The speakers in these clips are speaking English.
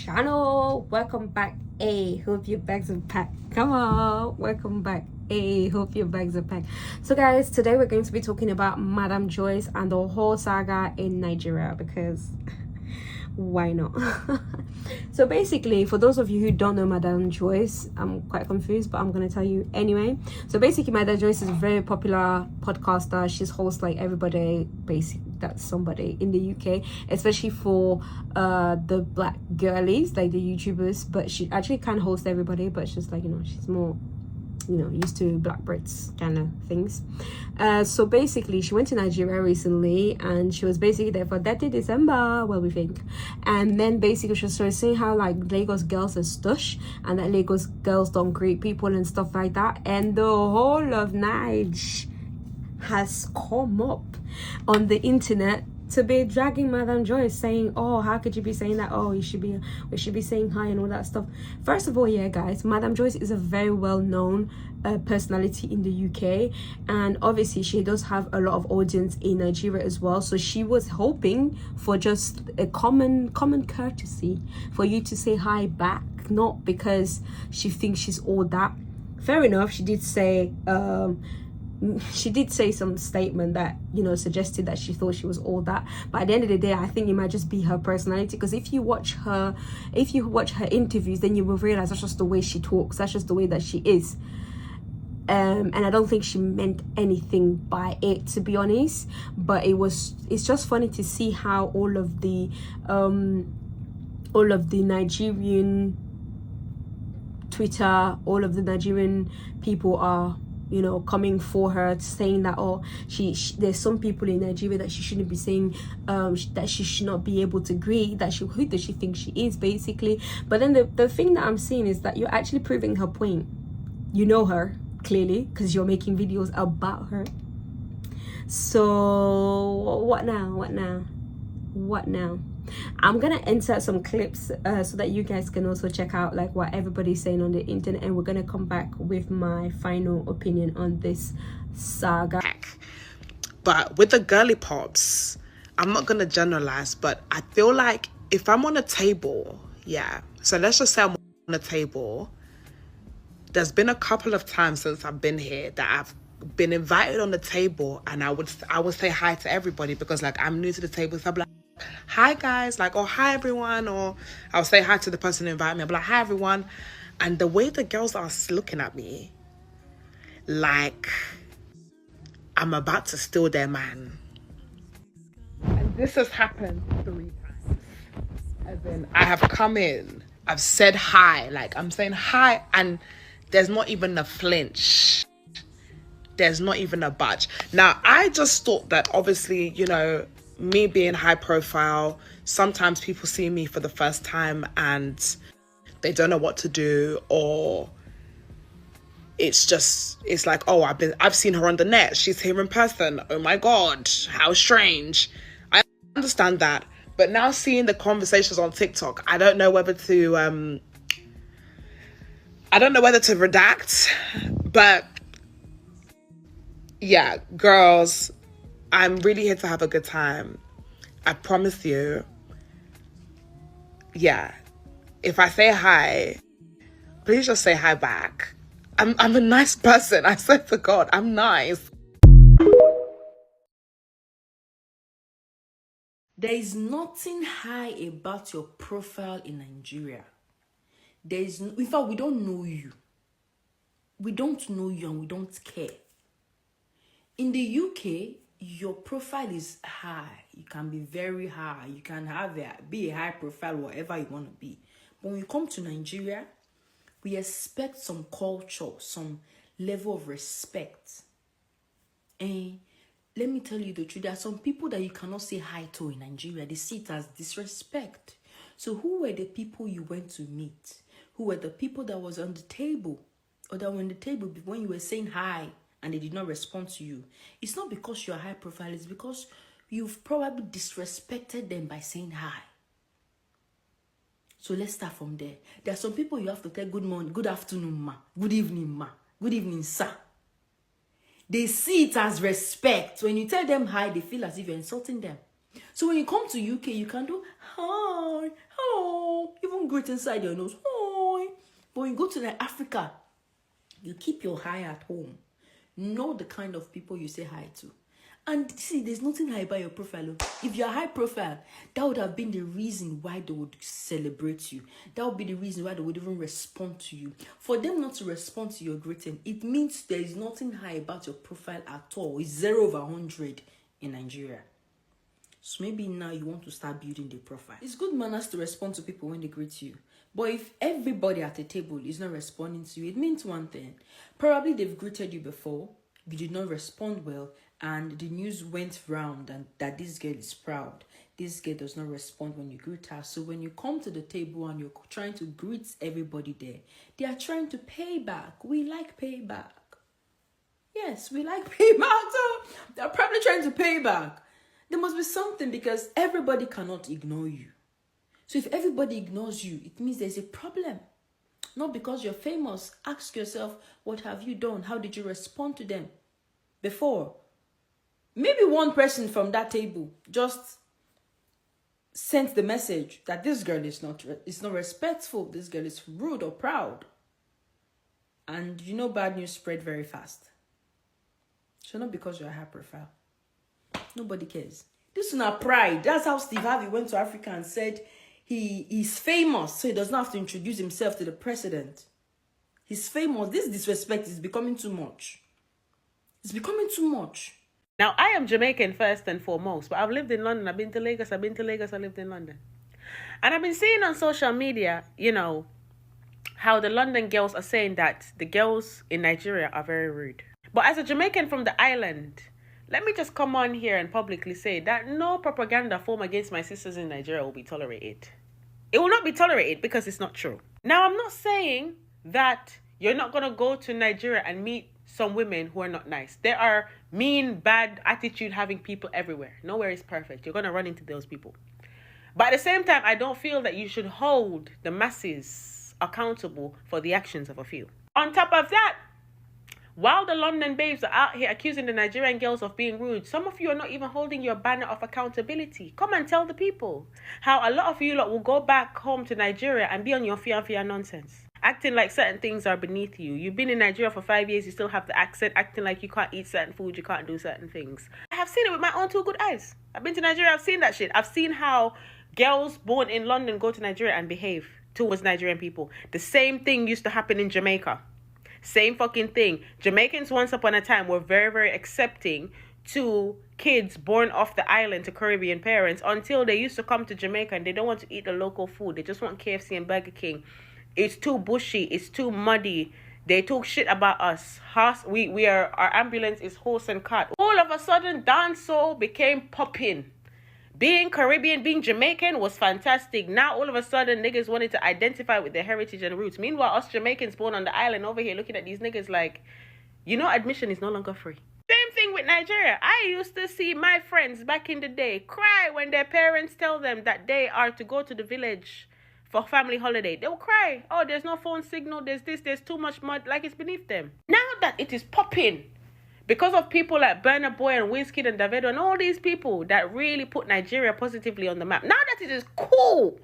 channel. Welcome back. Hey, hope your bags are packed. Come on, welcome back. Hey, hope your bags are packed. So guys, today we're going to be talking about Madame Joyce and the whole saga in Nigeria, because why not? So basically, for those of you who don't know Madame Joyce, I'm quite confused, but I'm gonna tell you anyway. So basically, Madame Joyce is a very popular podcaster. She's host like everybody, basically that's somebody in the UK, especially for the black girlies, like the YouTubers. But she actually can host everybody, but she's like, she's more used to black Brits kind of things. So basically, she went to Nigeria recently, and she was basically there for 30 December, well, we think. And then basically she started saying how like Lagos girls are stush, and that Lagos girls don't greet people and stuff like that. And the whole of Nige has come up on the internet to be dragging Madame Joyce, saying, oh, how could you be saying that? Oh, we should be saying hi and all that stuff. First of all, yeah, guys, Madame Joyce is a very well-known personality in the UK, and obviously she does have a lot of audience in Nigeria as well. So she was hoping for just a common courtesy for you to say hi back, not because she thinks she's all that. Fair enough, she did say some statement that suggested that she thought she was all that, but at the end of the day, I think it might just be her personality, because if you watch her interviews, then you will realize that's just the way she talks, that's just the way that she is. And I don't think she meant anything by it, to be honest, but it's just funny to see how all of the Nigerian Twitter, all of the Nigerian people are coming for her, saying that there's some people in Nigeria that she shouldn't be saying, that she should not be able to greet, who does she think she is, basically. But then the thing that I'm seeing is that you're actually proving her point. You know her clearly because you're making videos about her. So what now? I'm gonna insert some clips so that you guys can also check out like what everybody's saying on the internet, and we're gonna come back with my final opinion on this saga. But with the girly pops, I'm not gonna generalize, but I feel like if I'm on a table, so let's just say I'm on a table, there's been a couple of times since I've been here that I've been invited on the table, and I would say hi to everybody because like I'm new to the table, so I'm like, hi guys, like, or hi everyone, or I'll say hi to the person who invited me. I'll be like, hi everyone. And the way the girls are looking at me, like I'm about to steal their man. And this has happened 3 times. As in, I have come in, I've said hi, like I'm saying hi, and there's not even a flinch. There's not even a budge. Now, I just thought that obviously, me being high profile, sometimes people see me for the first time and they don't know what to do, or it's like, oh, I've seen her on the net, she's here in person, oh my god, how strange. I understand that, but now seeing the conversations on TikTok, I don't know whether to redact, but yeah, girls, I'm really here to have a good time. I promise you. Yeah. If I say hi, please just say hi back. I'm a nice person. I swear to God, I'm nice. There is nothing high about your profile in Nigeria. In fact, we don't know you. We don't know you and we don't care. In the UK, your profile is high. You can be very high. You can be a high profile, whatever you want to be. But when you come to Nigeria, we expect some culture, some level of respect. And let me tell you the truth, there are some people that you cannot say hi to in Nigeria. They see it as disrespect. So who were the people you went to meet? Who were the people that was on the table? Or that were on the table when you were saying hi and they did not respond to you? It's not because you're high profile, it's because you've probably disrespected them by saying hi. So let's start from there. There are some people you have to tell good morning, good afternoon, ma, good evening, ma, good evening, sir. They see it as respect. When you tell them hi, they feel as if you're insulting them. So when you come to UK, you can do hi, hello, even greet inside your nose. Hi. But when you go to like Africa, you keep your hi at home. Know the kind of people you say hi to. And see, there's nothing high about your profile. If you're high profile, that would have been the reason why they would celebrate you. That would be the reason why they would even respond to you. For them not to respond to your greeting, it means there is nothing high about your profile at all. It's 0/100 in Nigeria. So maybe now you want to start building the profile. It's good manners to respond to people when they greet you. But if everybody at the table is not responding to you, it means one thing. Probably they've greeted you before, you did not respond well, and the news went round and that this girl is proud. This girl does not respond when you greet her. So when you come to the table and you're trying to greet everybody there, they are trying to pay back. We like payback. Yes, we like payback. So they're probably trying to pay back. There must be something because everybody cannot ignore you. So if everybody ignores you, it means there's a problem. Not because you're famous. Ask yourself, what have you done? How did you respond to them before? Maybe one person from that table just sent the message that this girl is not respectful. This girl is rude or proud. And you know bad news spread very fast. So not because you're a high profile. Nobody cares. This is not pride. That's how Steve Harvey went to Africa and said he is famous, so he does not have to introduce himself to the president. He's famous. This disrespect is becoming too much. It's becoming too much. Now, I am Jamaican first and foremost, but I've lived in London. I've been to Lagos. I lived in London. And I've been seeing on social media, how the London girls are saying that the girls in Nigeria are very rude. But as a Jamaican from the island, let me just come on here and publicly say that no propaganda formed against my sisters in Nigeria will be tolerated. It will not be tolerated because it's not true. Now, I'm not saying that you're not going to go to Nigeria and meet some women who are not nice. There are mean, bad attitude having people everywhere. Nowhere is perfect. You're going to run into those people. But at the same time, I don't feel that you should hold the masses accountable for the actions of a few. On top of that, while the London babes are out here accusing the Nigerian girls of being rude, some of you are not even holding your banner of accountability. Come and tell the people how a lot of you lot will go back home to Nigeria and be on your fia nonsense. Acting like certain things are beneath you. You've been in Nigeria for 5 years, you still have the accent, acting like you can't eat certain food, you can't do certain things. I have seen it with my own two good eyes. I've been to Nigeria, I've seen that shit. I've seen how girls born in London go to Nigeria and behave towards Nigerian people. The same thing used to happen in Jamaica. Same fucking thing. Jamaicans once upon a time were very, very accepting to kids born off the island to Caribbean parents until they used to come to Jamaica and they don't want to eat the local food. They just want KFC and Burger King. It's too bushy. It's too muddy. They talk shit about us. Our ambulance is horse and cart. All of a sudden, dancehall became popping. Being Caribbean, being Jamaican was fantastic. Now, all of a sudden, niggas wanted to identify with their heritage and roots. Meanwhile, us Jamaicans born on the island over here looking at these niggas like, admission is no longer free. Same thing with Nigeria. I used to see my friends back in the day cry when their parents tell them that they are to go to the village for family holiday. They will cry. Oh, there's no phone signal. There's too much mud. Like it's beneath them. Now that it is popping, because of people like Burna Boy and Wizkid and Davido and all these people that really put Nigeria positively on the map. Now that it is cool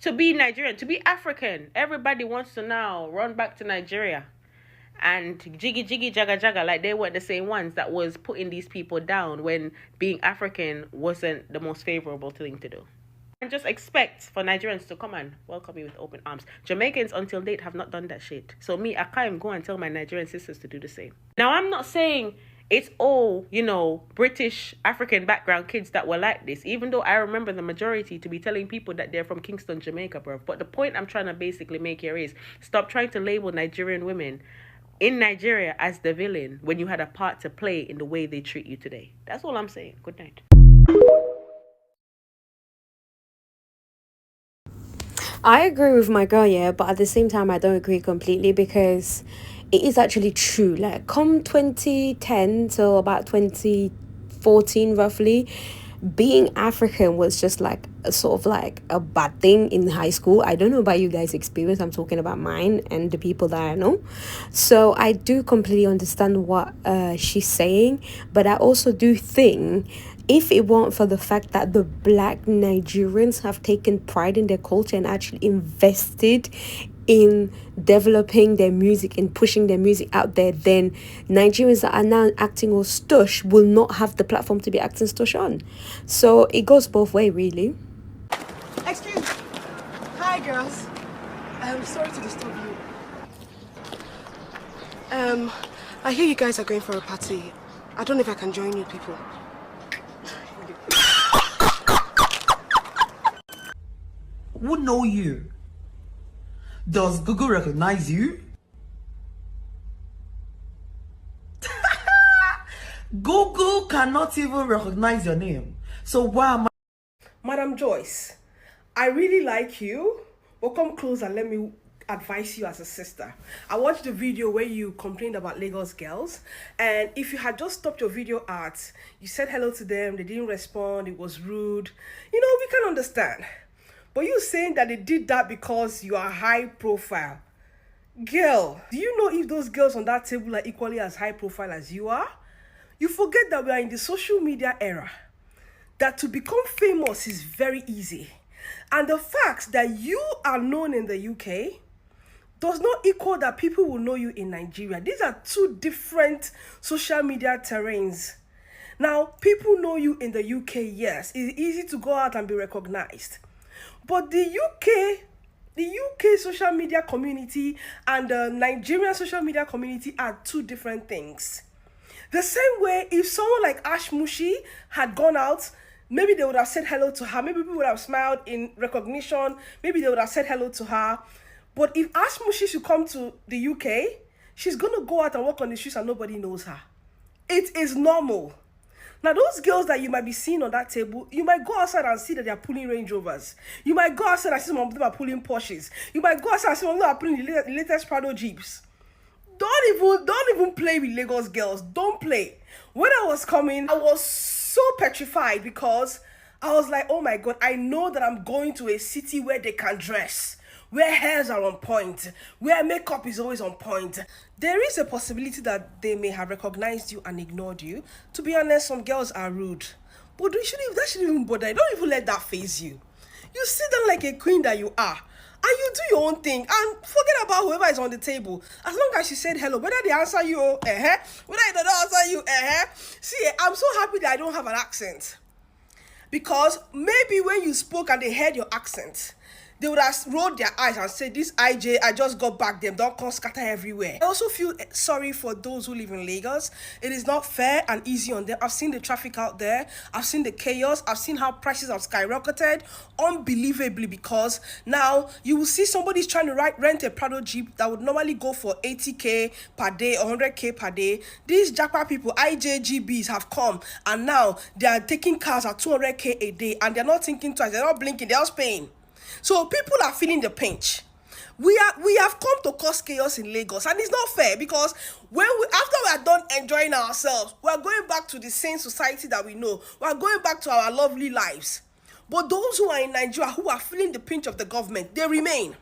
to be Nigerian, to be African, everybody wants to now run back to Nigeria and jiggy jaga jaga like they weren't the same ones that was putting these people down when being African wasn't the most favorable thing to do. And just expect for Nigerians to come and welcome you with open arms. Jamaicans until date have not done that shit. So me, I can't go and tell my Nigerian sisters to do the same. Now, I'm not saying it's all, British, African background kids that were like this, even though I remember the majority to be telling people that they're from Kingston, Jamaica, bro. But the point I'm trying to basically make here is stop trying to label Nigerian women in Nigeria as the villain when you had a part to play in the way they treat you today. That's all I'm saying. Good night. I agree with my girl, yeah, but at the same time, I don't agree completely because it is actually true. Like, come 2010 till about 2014, roughly, being African was just like a sort of like a bad thing in high school. I don't know about you guys' experience. I'm talking about mine and the people that I know. So I do completely understand what she's saying, but I also do think if it weren't for the fact that the black Nigerians have taken pride in their culture and actually invested in developing their music and pushing their music out there, then Nigerians that are now acting all stush will not have the platform to be acting stush on. So it goes both ways, really. Excuse me. Hi, girls. I'm sorry to disturb you. I hear you guys are going for a party. I don't know if I can join you people. Who know you? Does Google recognize you? Google cannot even recognize your name. So why am I? Madame Joyce, I really like you, but come close and let me advise you as a sister. I watched the video where you complained about Lagos girls, and if you had just stopped your video at, you said hello to them, they didn't respond, it was rude, you know, we can understand. But you saying that they did that because you are high profile. Girl, do you know if those girls on that table are equally as high profile as you are? You forget that we are in the social media era, that to become famous is very easy. And the fact that you are known in the UK does not equal that people will know you in Nigeria. These are two different social media terrains. Now, people know you in the UK, yes. It's easy to go out and be recognized. But the UK social media community and the Nigerian social media community are two different things. The same way, if someone like Ash Mushi had gone out, maybe they would have said hello to her. Maybe people would have smiled in recognition. Maybe they would have said hello to her. But if Ash Mushi should come to the UK, she's going to go out and walk on the streets and nobody knows her. It is normal. Now, those girls that you might be seeing on that table, you might go outside and see that they are pulling Range Rovers. You might go outside and see some of them are pulling Porsches. You might go outside and see some of them are pulling the latest Prado Jeeps. Don't even play with Lagos girls. Don't play. When I was coming, I was so petrified because I was like, oh my God, I know that I'm going to a city where they can dress, where hairs are on point, where makeup is always on point. There is a possibility that they may have recognized you and ignored you. To be honest, some girls are rude. But that shouldn't even bother you. Don't even let that faze you. You sit down like a queen that you are, and you do your own thing, and forget about whoever is on the table. As long as she said hello, whether they answer you, whether they don't answer you, See, I'm so happy that I don't have an accent. Because maybe when you spoke and they heard your accent, they would have rolled their eyes and said, this IJ, I just got back them, don't come scatter everywhere. I also feel sorry for those who live in Lagos. It is not fair and easy on them. I've seen the traffic out there. I've seen the chaos. I've seen how prices have skyrocketed unbelievably, because now you will see somebody's trying to rent a Prado Jeep that would normally go for 80K per day or 100K per day. These Jackpot people, IJGBs, have come and now they are taking cars at 200K a day, and they're not thinking twice. They're not blinking. They're just paying. So people are feeling the pinch. We have come to cause chaos in Lagos, and it's not fair, because after we are done enjoying ourselves, we are going back to the same society that we know. We are going back to our lovely lives. But those who are in Nigeria, who are feeling the pinch of the government, they remain.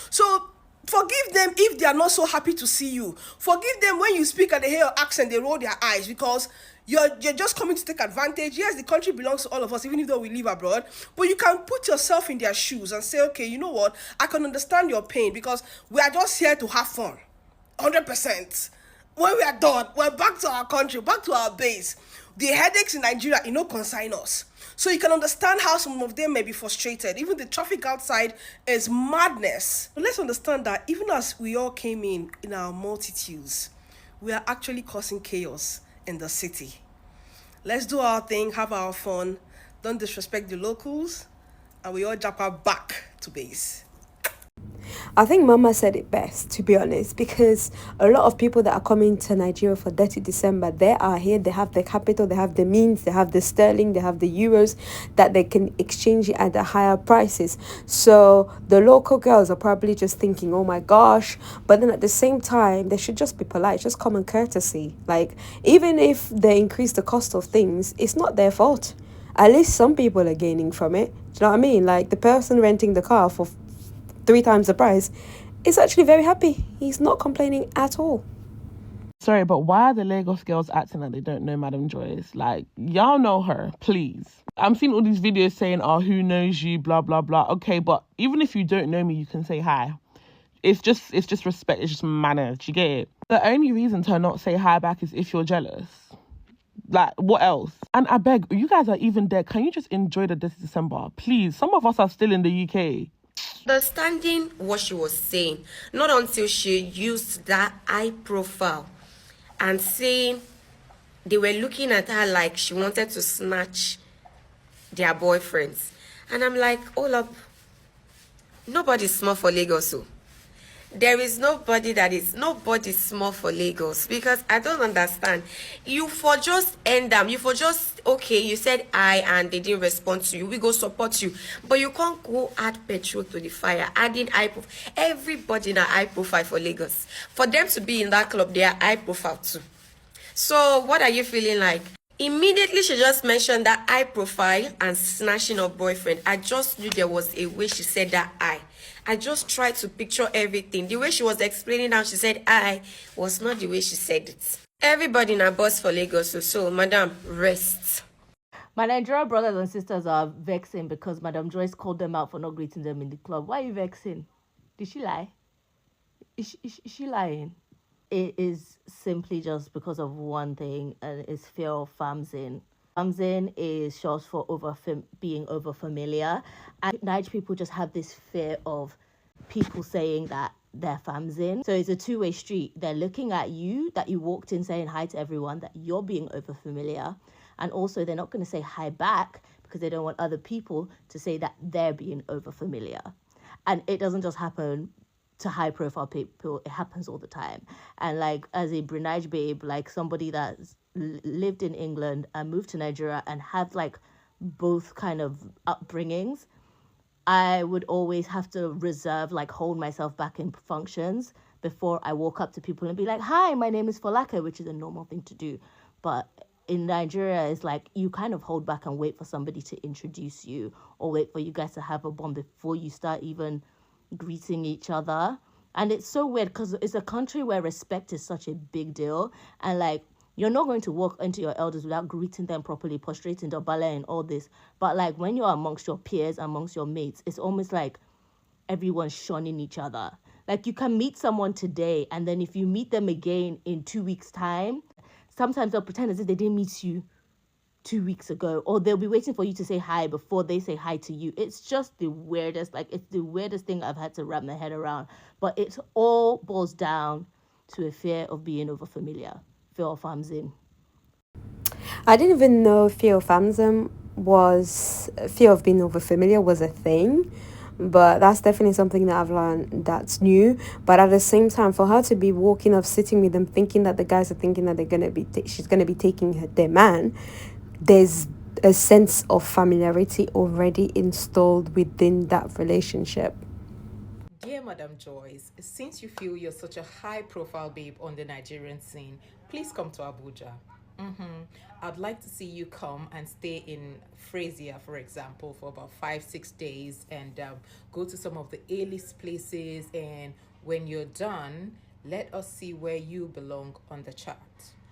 So forgive them if they are not so happy to see you. Forgive them when you speak and they hear your accent, they roll their eyes, because you're just coming to take advantage. Yes, the country belongs to all of us, even though we live abroad. But you can put yourself in their shoes and say, okay, you know what? I can understand your pain, because we are just here to have fun. 100%. When we are done, we're back to our country, back to our base. The headaches in Nigeria, consign us. So you can understand how some of them may be frustrated. Even the traffic outside is madness. But let's understand that even as we all came in our multitudes, we are actually causing chaos in the city. Let's do our thing, have our fun, don't disrespect the locals, and we all jump back to base. I think Mama said it best, to be honest, because a lot of people that are coming to Nigeria for 30 December, they are here, they have the capital, they have the means, they have the sterling, they have the euros that they can exchange it at the higher prices. So the local girls are probably just thinking, oh my gosh, but then at the same time, they should just be polite, just common courtesy. Like, even if they increase the cost of things, it's not their fault. At least some people are gaining from it. Do you know what I mean? Like, the person renting the car for 3 times the price is actually very happy. He's not complaining at all. Sorry, but why are the Lagos girls acting like they don't know Madame Joyce? Like, y'all know her, please. I'm seeing all these videos saying, oh, who knows you, blah, blah, blah. Okay, but even if you don't know me, you can say hi. It's just respect, it's just manners. You get it? The only reason to not say hi back is if you're jealous. Like, what else? And I beg, you guys are even there. Can you just enjoy this December? Please, some of us are still in the UK. Understanding what she was saying, not until she used that high profile and saying they were looking at her like she wanted to snatch their boyfriends. And I'm like, hold up, nobody's small for Lagos. So there is nobody small for Lagos, because I don't understand. You for just end them, you for just, okay, you said I and they didn't respond to you, we go support you, but you can't go add petrol to the fire, adding high profile. Everybody in a high profile for Lagos. For them to be in that club, they are high profile too. So what are you feeling like? Immediately she just mentioned that high profile and snatching of boyfriend. I just knew there was a way she said that I just tried to picture everything. The way she was explaining how she said I was not the way she said it. Everybody in a bus for Lagos, so madam, rest. My Nigerian brothers and sisters are vexing because Madame Joyce called them out for not greeting them in the club. Why are you vexing? Did she lie? Is she lying? It is simply just because of one thing, and it's fear of famzing. Famzing is short for being over familiar, and Nigerian people just have this fear of people saying that they're famzing. So it's a two-way street. They're looking at you, that you walked in saying hi to everyone, that you're being over familiar, and also they're not going to say hi back because they don't want other people to say that they're being over familiar. And it doesn't just happen to high profile people, it happens all the time. And like, as a Brunei babe, like somebody that's lived in England and moved to Nigeria and had like both kind of upbringings, I would always have to reserve, like hold myself back in functions before I walk up to people and be like, hi, my name is Folake, which is a normal thing to do. But in Nigeria, it's like you kind of hold back and wait for somebody to introduce you, or wait for you guys to have a bond before you start even greeting each other. And it's so weird because it's a country where respect is such a big deal, and like you're not going to walk into your elders without greeting them properly, prostrating the ballet and all this. But like when you're amongst your peers, amongst your mates, it's almost like everyone's shunning each other. Like you can meet someone today, and then if you meet them again in 2 weeks' time, sometimes they'll pretend as if they didn't meet you 2 weeks ago, or they'll be waiting for you to say hi before they say hi to you. It's just the weirdest, like it's the weirdest thing I've had to wrap my head around. But it all boils down to a fear of being over familiar, fear of famzing. I didn't even know fear of famzing was, fear of being over familiar was a thing, but that's definitely something that I've learned that's new. But at the same time, for her to be walking up, sitting with them, thinking that the guys are thinking that they're gonna be she's gonna be taking their man, there's a sense of familiarity already installed within that relationship. Dear Madame Joyce, since you feel you're such a high-profile babe on the Nigerian scene, please come to Abuja. I'd like to see you come and stay in Frazier, for example, for about 5-6 days, and go to some of the A-list places. And when you're done, let us see where you belong on the chart,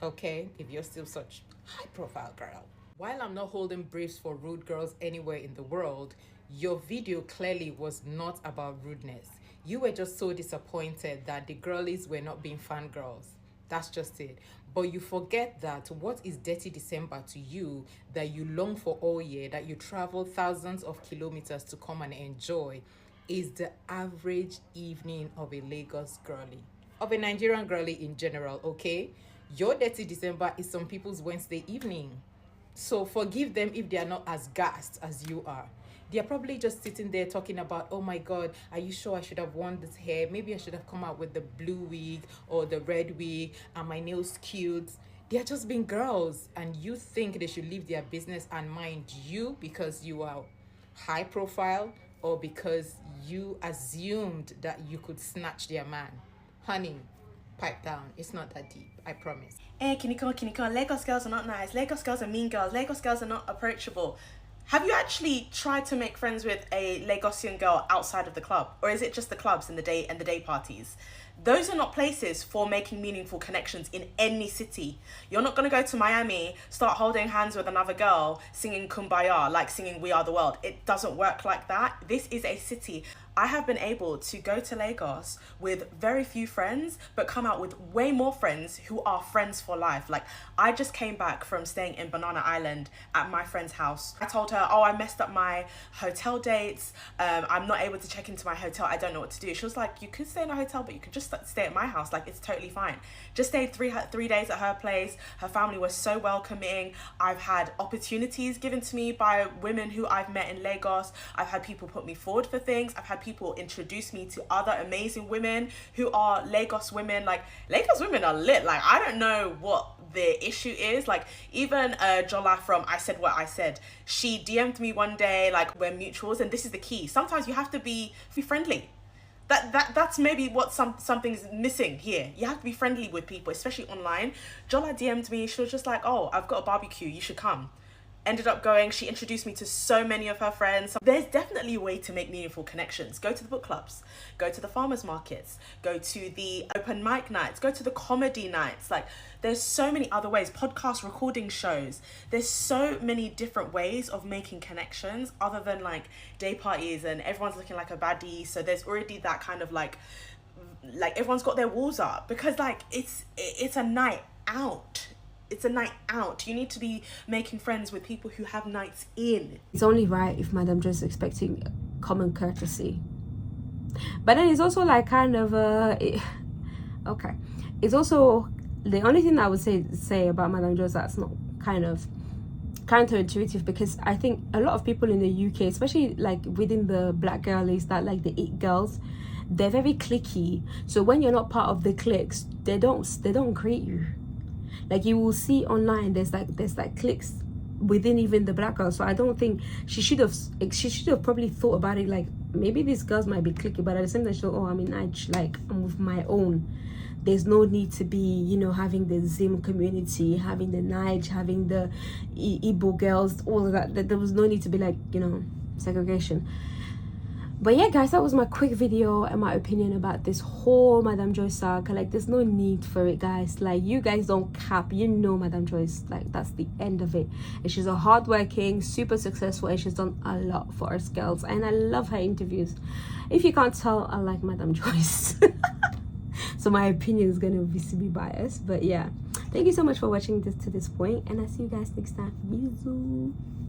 okay? If you're still such high-profile girl. While I'm not holding briefs for rude girls anywhere in the world, your video clearly was not about rudeness. You were just so disappointed that the girlies were not being fangirls. That's just it. But you forget that what is Dirty December to you, that you long for all year, that you travel thousands of kilometers to come and enjoy, is the average evening of a Lagos girlie, of a Nigerian girlie in general, okay? Your Dirty December is some people's Wednesday evening. So forgive them if they are not as gassed as you are. They are probably just sitting there talking about, oh my God, are you sure I should have worn this hair? Maybe I should have come out with the blue wig or the red wig, and my nails cute. They are just being girls, and you think they should leave their business and mind you because you are high profile, or because you assumed that you could snatch their man. Honey, pipe down. It's not that deep, I promise. Kinikon. Lagos girls are not nice. Lagos girls are mean girls. Lagos girls are not approachable. Have you actually tried to make friends with a Lagosian girl outside of the club? Or is it just the clubs and the day parties? Those are not places for making meaningful connections in any city. You're not going to go to Miami, start holding hands with another girl, singing Kumbaya, like singing We Are the World. It doesn't work like that. This is a city. I have been able to go to Lagos with very few friends, but come out with way more friends who are friends for life. Like, I just came back from staying in Banana Island at my friend's house. I told her, oh, I messed up my hotel dates. I'm not able to check into my hotel. I don't know what to do. She was like, you could stay in a hotel, but you could just stay at my house. Like, it's totally fine. Just stayed three days at her place. Her family was so welcoming. I've had opportunities given to me by women who I've met in Lagos. I've had people put me forward for things. I've had people introduce me to other amazing women who are Lagos women. Like, Lagos women are lit. Like, I don't know what the issue is. Like, even Jola from I Said What I Said, she DM'd me one day, like, we're mutuals, and this is the key. Sometimes you have to be friendly. That's maybe what something's missing here. You have to be friendly with people, especially online. Jola DM'd me. She was just like, oh, I've got a barbecue, you should come. Ended up going. She introduced me to so many of her friends. There's definitely a way to make meaningful connections. Go to the book clubs, go to the farmers markets, go to the open mic nights, go to the comedy nights. Like, there's so many other ways, podcast recording shows. There's so many different ways of making connections other than like day parties and everyone's looking like a baddie. So there's already that kind of like everyone's got their walls up, because like it's a night out. It's a night out. You need to be making friends with people who have nights in. It's only right if Madame Joyce is expecting common courtesy. But then it's also like kind of okay. It's also the only thing I would say about Madame Joyce that's not kind of counterintuitive, because I think a lot of people in the UK, especially like within the black girlies, that like the it girls, they're very cliquey. So when you're not part of the cliques, they don't greet you. Like, you will see online, there's like cliques within even the black girls. So I don't think she should have probably thought about it, like, maybe these girls might be cliquey, but at the same time, oh, I'm in Nige, like, I'm with my own. There's no need to be, you know, having the Zim community, having the Nige, having the Igbo girls, all of that. There was no need to be like, you know, segregation. But yeah, guys, that was my quick video and my opinion about this whole Madame Joyce saga. Like, there's no need for it, guys. Like, you guys don't cap. You know Madame Joyce, like, that's the end of it. And she's a hardworking, super successful, and she's done a lot for us girls. And I love her interviews. If you can't tell, I like Madame Joyce. So my opinion is going to obviously be biased. But yeah, thank you so much for watching this to this point. And I'll see you guys next time. Bisous.